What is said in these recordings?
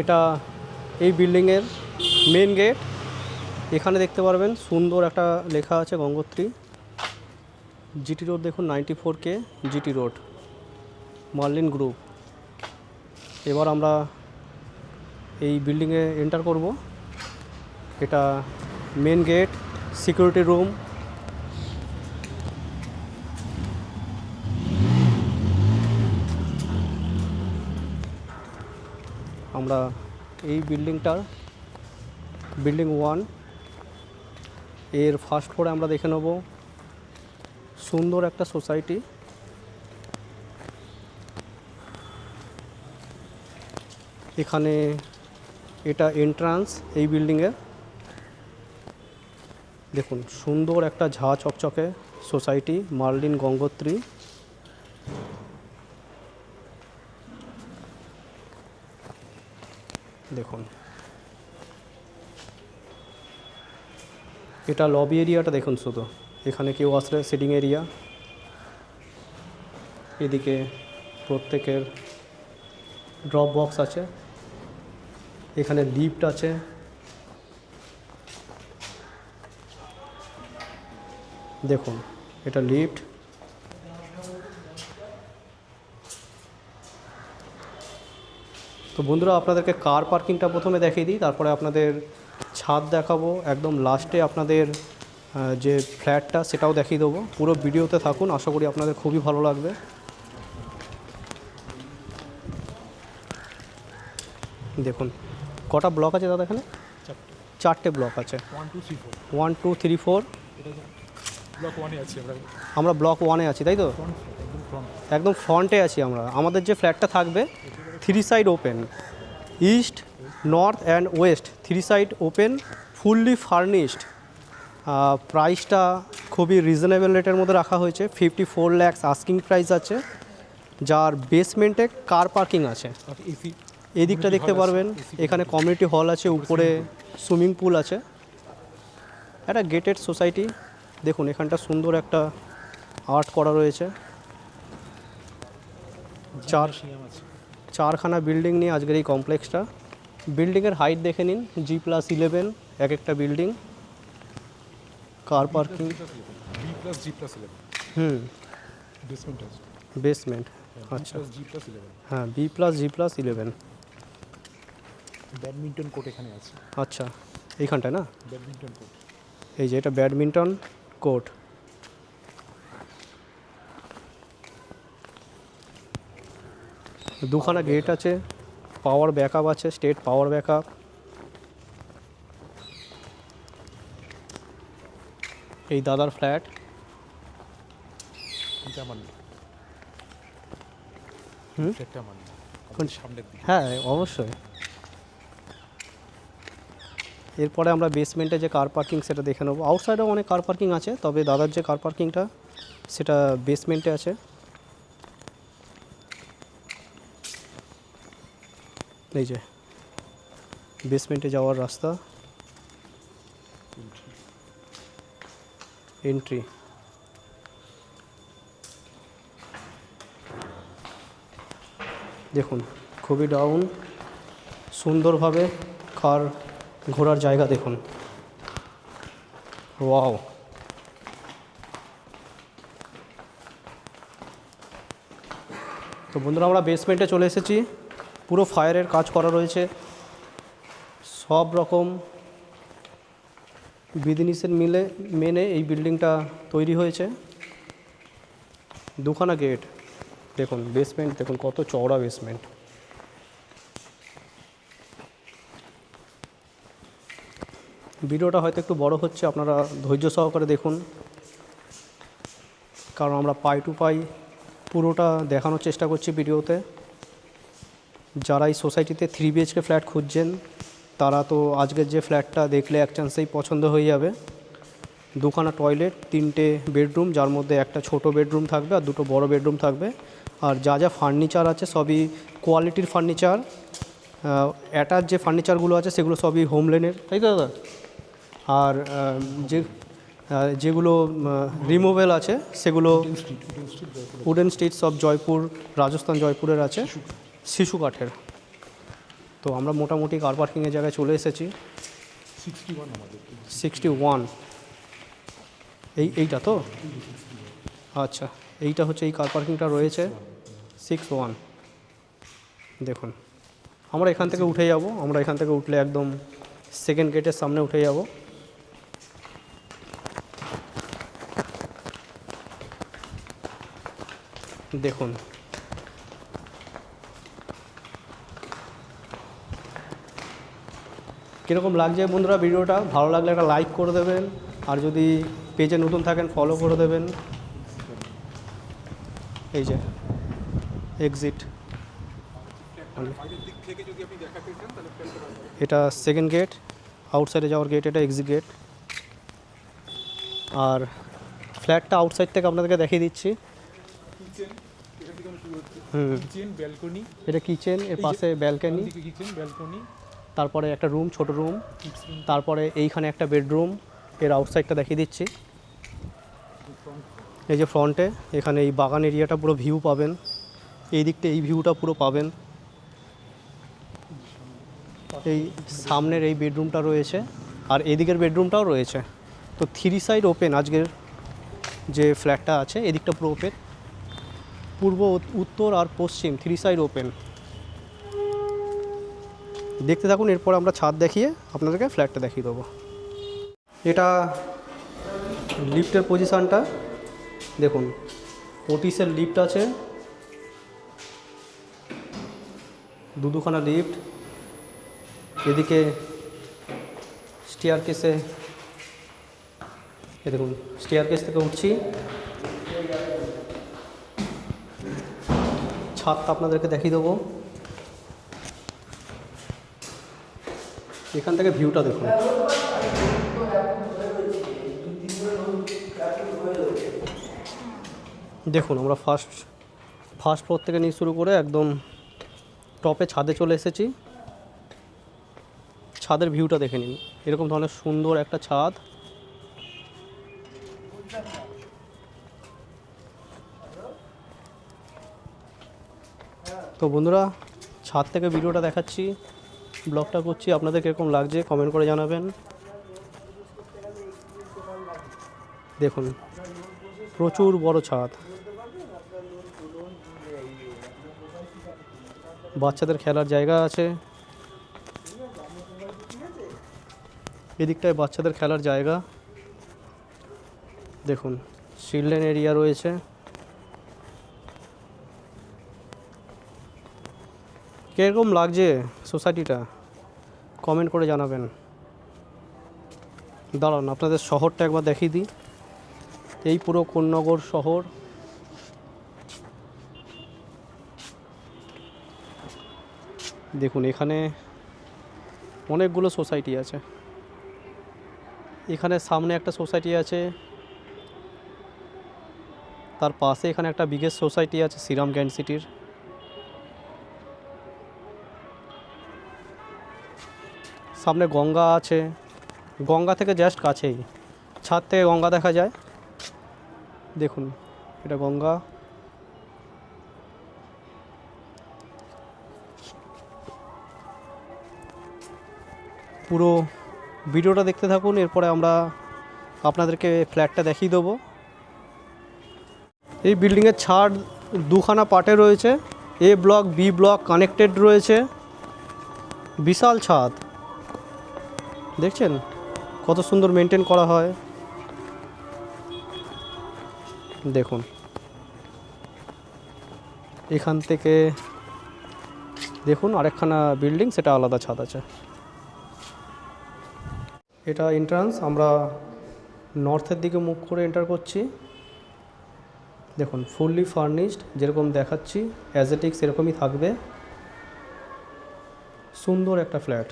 এটা এই বিল্ডিংয়ের মেন গেট। এখানে দেখতে পারবেন সুন্দর একটা লেখা আছে গঙ্গোত্রী। জিটি রোড দেখুন, 94K GT road, marlin group. এবার আমরা এই বিল্ডিংয়ে এন্টার করব। এটা মেন গেট, সিকিউরিটি রুম। আমরা এই বিল্ডিংটার বিল্ডিং 1 এর ফার্স্ট ফ্লোরে আমরা দেখে নেব সুন্দর একটা সোসাইটি। এখানে এটা এন্ট্রান্স এই বিল্ডিংয়ে। দেখুন সুন্দর একটা ঝা চকচকে সোসাইটি, মার্লিন গঙ্গোত্রী। দেখুন এটা লবি এরিয়াটা দেখুন শুধু। এখানে কেউ আসলে সিটিং এরিয়া। এদিকে প্রত্যেকের ড্রপ বক্স আছে। এখানে লিফট আছে। দেখুন এটা লিফট। তো বন্ধুরা, আপনাদেরকে কার পার্কিংটা প্রথমে দেখিয়ে দিই, তারপরে আপনাদের ছাদ দেখাবো। একদম লাস্টে আপনাদের যে ফ্ল্যাটটা সেটাও দেখিয়ে দেবো। পুরো ভিডিওতে থাকুন, আশা করি আপনাদের খুবই ভালো লাগবে। দেখুন কটা ব্লক আছে দাদা এখানে? চারটে ব্লক আছে। 1 2 3 4। আমরা ব্লক 1-এ আছি, তাই তো? একদম ফ্রন্টে আছি আমরা। আমাদের যে ফ্ল্যাটটা থাকবে 3 side open, east north and West 3 side open, fully furnished. প্রাইসটা খুবই রিজনেবল রেটের মধ্যে রাখা হয়েছে। 54 লাখ আস্কিং প্রাইস আছে, যার বেসমেন্টে কার পার্কিং আছে। এই দিকটা দেখতে পারবেন, এখানে কমিউনিটি হল আছে, উপরে সুইমিং পুল আছে। একটা গেটেড সোসাইটি। দেখুন এখানটা সুন্দর একটা আর্ট করা রয়েছে। চারখানা বিল্ডিং নিয়ে আজকের এই কমপ্লেক্সটা। বিল্ডিংয়ের হাইট দেখে নিন, G+11 এক একটা বিল্ডিং। Car parking basement. আচ্ছা হ্যাঁ, B+G+11। ব্যাডমিন্টন কোর্ট এখানে আছে। আচ্ছা এইখানটায় না? Badminton court. এই যে এটা ব্যাডমিন্টন কোর্ট। দুখানা গেট আছে, পাওয়ার ব্যাকআপ আছে, স্টেট পাওয়ার ব্যাকআপ। এই দাদার ফ্ল্যাট। হ্যাঁ অবশ্যই। এরপরে আমরা বেসমেন্টে যে কার পার্কিং সেটা দেখে নেবো। আউটসাইডেও অনেক কার পার্কিং আছে, তবে দাদার যে কার পার্কিংটা সেটা বেসমেন্টে আছে। এই যে বেসমেন্টে যাওয়ার রাস্তা, এন্ট্রি। দেখুন খুবই ডাউন, সুন্দরভাবে কার ঘোরার জায়গা দেখুন। ওয়াও। তো বন্ধুরা, আমরা বেসমেন্টে চলে এসেছি। পুরো ফায়ারের কাজ করা রয়েছে, সব রকম বিধিনিষেধ মেনে এই বিল্ডিংটা তৈরি হয়েছে। দুখানা গেট। দেখুন বেসমেন্ট, দেখুন কত চওড়া বেসমেন্ট। ভিডিওটা হয়তো একটু বড় হচ্ছে, আপনারা ধৈর্য সহকারে দেখুন, কারণ আমরা পাই টু পাই পুরোটা দেখানোর চেষ্টা করছি ভিডিওতে। যারা এই সোসাইটিতে 3 BHK ফ্ল্যাট খুঁজছেন, তারা তো আজকের যে ফ্ল্যাটটা দেখলে এক চান্সেই পছন্দ হয়ে যাবে। দুখানা টয়লেট, 3টে বেডরুম, যার মধ্যে একটা ছোট বেডরুম থাকবে আর 2টো বড় বেডরুম থাকবে। আর যা যা ফার্নিচার আছে সবই কোয়ালিটির ফার্নিচার। অ্যাটাচ যে ফার্নিচারগুলো আছে সেগুলো সবই হোমলেনের, তাই তো দাদা? আর যেগুলো রিমুভেল আছে সেগুলো উডেন স্ট্রিট, সব জয়পুর, রাজস্থান জয়পুরের আছে, শিশু কাঠের। তো আমরা মোটামুটি কার পার্কিংয়ের জায়গায় চলে এসেছি। 61 এইটা তো আচ্ছা, এইটা হচ্ছে এই কার পার্কিংটা রয়েছে 61। দেখুন আমরা এখান থেকে উঠে যাব, আমরা এখান থেকে উঠলে একদম সেকেন্ড গেটের সামনে উঠে যাব। দেখুন কীরকম লাগছে বন্ধুরা ভিডিওটা। ভালো লাগলে একটা লাইক করে দেবেন, আর যদি পেজে নতুন থাকেন ফলো করে দেবেন। এই যে এক্সিট, এটা সেকেন্ড গেট, আউটসাইডে যাওয়ার গেট, এটা এক্সিট গেট। আর ফ্ল্যাটটা আউটসাইড থেকে আপনাদেরকে দেখিয়ে দিচ্ছি। এটা কিচেন, এর পাশে ব্যালকনি, তারপরে একটা রুম, ছোট রুম, তারপরে এইখানে একটা বেডরুম। এর আউটসাইডটা দেখিয়ে দিচ্ছি। এই যে ফ্রন্টে এখানে এই বাগান এরিয়াটা পুরো ভিউ পাবেন, এই দিকটা এই ভিউটা পুরো পাবেন। এই সামনের এই বেডরুমটা রয়েছে, আর এদিকের বেডরুমটাও রয়েছে। তো 3 সাইড ওপেন, আজকের যে ফ্ল্যাটটা আছে এদিকটা পুরো ওপেন, পূর্ব, উত্তর আর পশ্চিম 3 সাইড ওপেন। দেখতে থাকুন, এরপর আমরা ছাদ দেখিয়ে আপনাদেরকে ফ্ল্যাটটা দেখিয়ে দেবো। এটা লিফটের পজিশানটা দেখুন, 25-এর লিফট আছে, দুখানা লিফট। এদিকে স্টেয়ারকেসে, এ দেখুন স্টেয়ারকেস থেকে উঠছি, ছাদটা আপনাদেরকে দেখিয়ে দেবো। এখান থেকে ভিউটা দেখুন, দেখুন আমরা ফার্স্ট ফ্লোর থেকে নিয়ে শুরু করে একদম টপে ছাদে চলে এসেছি। ছাদের ভিউটা দেখে নিন, এরকম ধরনের সুন্দর একটা ছাদ। তো বন্ধুরা ছাদ থেকে ভিডিওটা দেখাচ্ছি, ব্লগটা করছি, আপনাদের কীরকম লাগছে কমেন্ট করে জানাবেন। দেখুন প্রচুর বড় ছাদ, বাচ্চাদের খেলার জায়গা আছে, এদিকটায় বাচ্চাদের খেলার জায়গা। দেখুন চিলড্রেন এরিয়া রয়েছে। কীরকম লাগছে সোসাইটিটা কমেন্ট করে জানাবেন। দাঁড়ান আপনাদের শহরটা একবার দেখিয়ে দিই। এই পুরো কোন্নগর শহর, দেখুন এখানে অনেকগুলো সোসাইটি আছে। এখানে সামনে একটা সোসাইটি আছে, তার পাশে এখানে একটা বিগেস্ট সোসাইটি আছে শ্রীরাম গ্র্যান্ড সিটির। সামনে গঙ্গা আছে, গঙ্গা থেকে জাস্ট কাছেই, ছাদ থেকে গঙ্গা দেখা যায়। দেখুন এটা গঙ্গা। পুরো ভিডিওটা দেখতে থাকুন, এরপরে আমরা আপনাদেরকে ফ্ল্যাটটা দেখিয়ে দেবো। এই বিল্ডিংয়ের ছাদ দুখানা পার্টে রয়েছে, এ ব্লক বি ব্লক কানেক্টেড রয়েছে। বিশাল ছাদ, দেখছেন কত সুন্দর মেনটেন করা হয়। দেখুন এখান থেকে দেখুন আরেকখানা বিল্ডিং, সেটা আলাদা ছাদ আছে। এটা এন্ট্রান্স, আমরা নর্থের দিকে মুখ করে এন্টার করছি। দেখুন ফুললি ফার্নিশড, যেরকম দেখাচ্ছি অ্যাজেটিক সেরকমই থাকবে। সুন্দর একটা ফ্ল্যাট।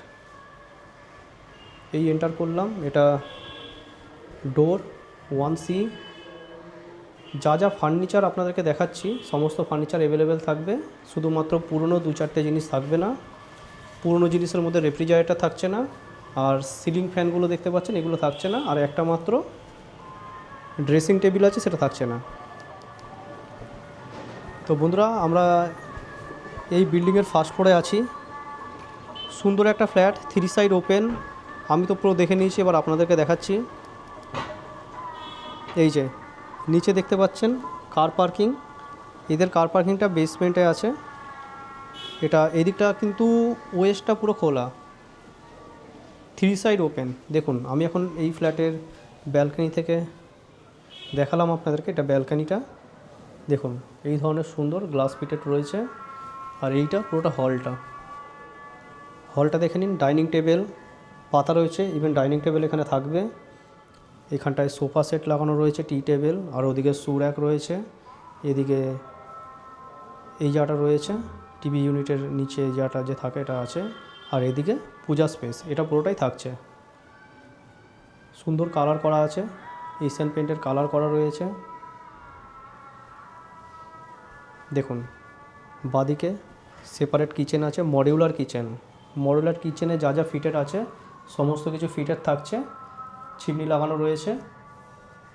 এই এন্টার করলাম, এটা ডোর 1C। যা যা ফার্নিচার আপনাদেরকে দেখাচ্ছি সমস্ত ফার্নিচার অ্যাভেলেবেল থাকবে, শুধুমাত্র পুরনো 2-4টে জিনিস থাকবে না। পুরনো জিনিসের মধ্যে রেফ্রিজারেটর থাকছে না, আর সিলিং ফ্যানগুলো দেখতে পাচ্ছেন এগুলো থাকছে না, আর একটা মাত্র ড্রেসিং টেবিল আছে সেটা থাকছে না। তো বন্ধুরা আমরা এই বিল্ডিংয়ের ফার্স্ট ফ্লোরে আছি। সুন্দর একটা ফ্ল্যাট, 3 সাইড ওপেন। আমি তো পুরো দেখে নিয়েছি, এবার আপনাদেরকে দেখাচ্ছি। এই যে নিচে দেখতে পাচ্ছেন কার পার্কিং, এদের কার পার্কিংটা বেসমেন্টে আছে। এটা এদিকটা কিন্তু ওয়েস্টটা পুরো খোলা, 3 সাইড ওপেন। দেখুন আমি এখন এই ফ্ল্যাটের ব্যালকনি থেকে দেখালাম আপনাদেরকে, এটা ব্যালকনিটা দেখুন, এই ধরনের সুন্দর গ্লাস ফিটেড রয়েছে। আর এইটা পুরোটা হলটা দেখে নিন, ডাইনিং টেবিল পাতা রয়েছে, ইভেন ডাইনিং টেবিল এখানে থাকবে। এখানটায় সোফা সেট লাগানো রয়েছে, টি টেবিল, আর ওদিকে শু র্যাক রয়েছে। এদিকে এই জায়গাটা রয়েছে, টিভি ইউনিটের নিচে এই জায়গাটা যে থাকে এটা আছে। আর এদিকে পূজা স্পেস, এটা পুরোটাই থাকছে। সুন্দর কালার করা আছে, এশিয়ান পেন্টের কালার করা রয়েছে। দেখুন বাদিকে সেপারেট কিচেন আছে, মডিউলার কিচেনে যা যা ফিটেড আছে সমস্ত কিছু ফিটেড থাকছে। চিমনি লাগানো রয়েছে,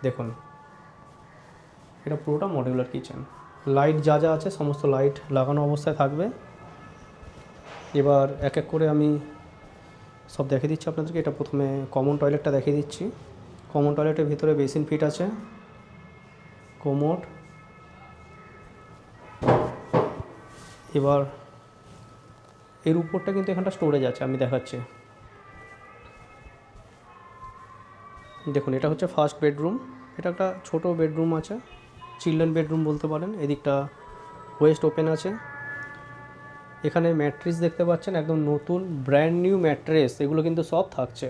দেখুন এটা পুরোটা মডিউলার কিচেন। লাইট যা যা আছে সমস্ত লাইট লাগানো অবস্থায় থাকবে। এবার এক এক করে আমি সব দেখিয়ে দিচ্ছি আপনাদেরকে। এটা প্রথমে কমন টয়লেটটা দেখিয়ে দিচ্ছি। কমন টয়লেটের ভিতরে বেসিন ফিট আছে, কোমোড। এবার এর উপরটা কিন্তু এখানটা স্টোরেজ আছে, আমি দেখাচ্ছি। দেখুন এটা হচ্ছে ফার্স্ট বেডরুম, এটা একটা ছোট বেডরুম আছে, চিলড্রেন বেডরুম বলতে পারেন। এদিকটা ওয়েস্ট ওপেন আছে। এখানে ম্যাট্রেস দেখতে পাচ্ছেন, একদম নতুন ব্র্যান্ড নিউ ম্যাট্রেস, এগুলো কিন্তু সব থাকছে।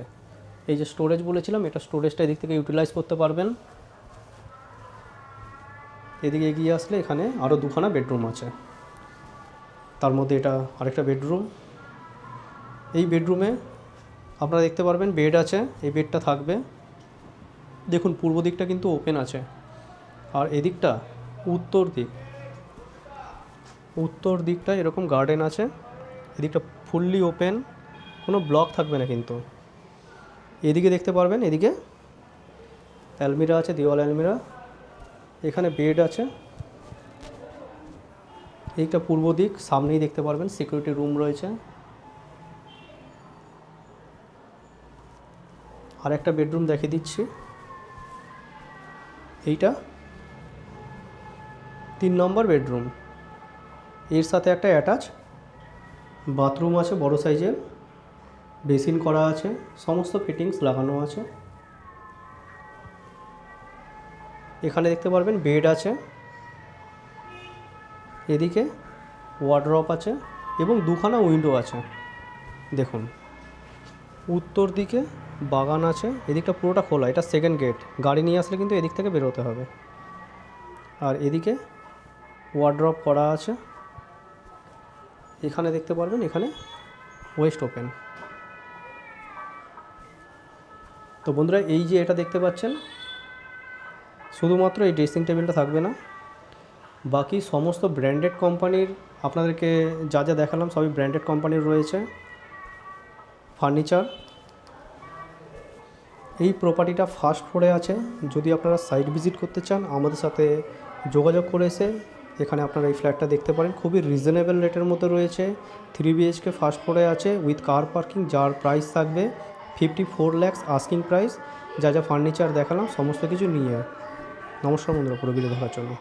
এই যে স্টোরেজ বলেছিলাম, এটা স্টোরেজটা এদিক থেকে ইউটিলাইজ করতে পারবেন। এদিকে এগিয়ে আসলে এখানে আরও 2খানা বেডরুম আছে, তার মধ্যে এটা আরেকটা বেডরুম। এই বেডরুমে আপনারা দেখতে পারবেন বেড আছে, এই বেডটা থাকবে। দেখুন পূর্ব দিকটা কিন্তু ওপেন আছে, আর এদিকটা উত্তর দিকটা এরকম গার্ডেন আছে। এদিকটা ফুললি ওপেন, কোনো ব্লক থাকবে না কিন্তু। এদিকে দেখতে পারবেন, এদিকে অ্যালমিরা আছে, দেওয়াল অ্যালমিরা। এখানে বেড আছে। এইটা পূর্ব দিক, সামনেই দেখতে পারবেন সিকিউরিটি রুম রয়েছে। আর একটা বেডরুম দেখিয়ে দিচ্ছি, এইটা 3 নম্বর বেডরুম। এর সাথে একটা অ্যাটাচ বাথরুম আছে, বড় সাইজের, বেসিন করা আছে, সমস্ত ফিটিংস লাগানো আছে। এখানে দেখতে পারবেন বেড আছে, এদিকে ওয়ার্ড্রপ আছে এবং 2খানা উইন্ডো আছে। দেখুন উত্তর দিকে বাগান আছে, এদিকটা পুরোটা খোলা, এটা সেকেন্ড গেট, গাড়ি নিয়ে আসলে কিন্তু এদিক থেকে বেরোতে হবে। আর এদিকে ওয়ার্ড্রপ করা আছে। এখানে দেখতে পারবেন, এখানে ওয়েস্ট ওপেন। তো বন্ধুরা এই যে এটা দেখতে পাচ্ছেন, শুধুমাত্র এই ড্রেসিং টেবিলটা থাকবে না, বাকি সমস্ত ব্র্যান্ডেড কোম্পানির আপনাদেরকে যা যা দেখালাম সবই ব্র্যান্ডেড কোম্পানির রয়েছে ফার্নিচার। এই প্রপার্টিটা ফার্স্ট ফ্লোরে আছে। যদি আপনারা সাইট ভিজিট করতে চান আমাদের সাথে যোগাযোগ করে এসে এখানে আপনারা এই ফ্ল্যাটটা দেখতে পারেন। খুবই রিজনেবল রেটের মধ্যে রয়েছে, 3 BHK ফার্স্ট ফ্লোরে আছে উইথ কার পার্কিং, যার প্রাইস থাকবে 54 লাখ আস্কিং প্রাইস। যা যা ফার্নিচার দেখালাম সমস্ত কিছু নিয়ে। নমস্কার বন্ধুরা, পুরো ভিডিও দেখার জন্য।